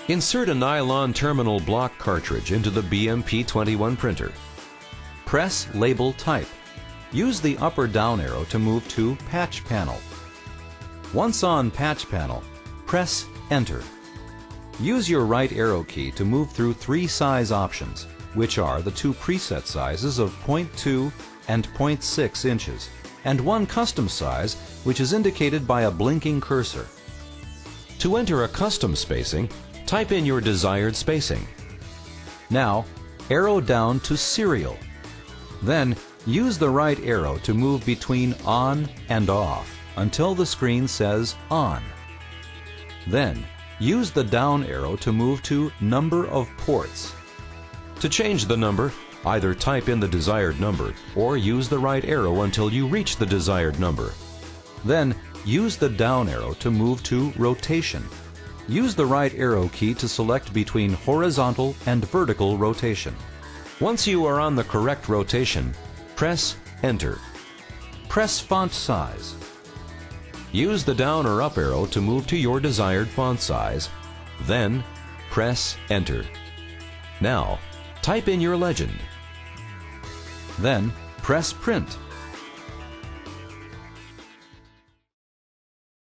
Insert a nylon terminal block cartridge into the BMP21 printer. Press Label Type. Use the up or down arrow to move to Patch Panel. Once on Patch Panel, press Enter. Use your right arrow key to move through 3 size options, which are the 2 preset sizes of 0.2 and 0.6 inches, and 1 custom size, which is indicated by a blinking cursor. To enter a custom spacing, type in your desired spacing. Now, arrow down to Serial. Then, use the right arrow to move between On and Off until the screen says On. Then, use the down arrow to move to Number of Ports. To change the number, either type in the desired number or use the right arrow until you reach the desired number. Then, use the down arrow to move to Rotation. Use the right arrow key to select between horizontal and vertical rotation. Once you are on the correct rotation, press Enter. Press Font Size. Use the down or up arrow to move to your desired font size, then press Enter. Now, type in your legend. Then, press Print.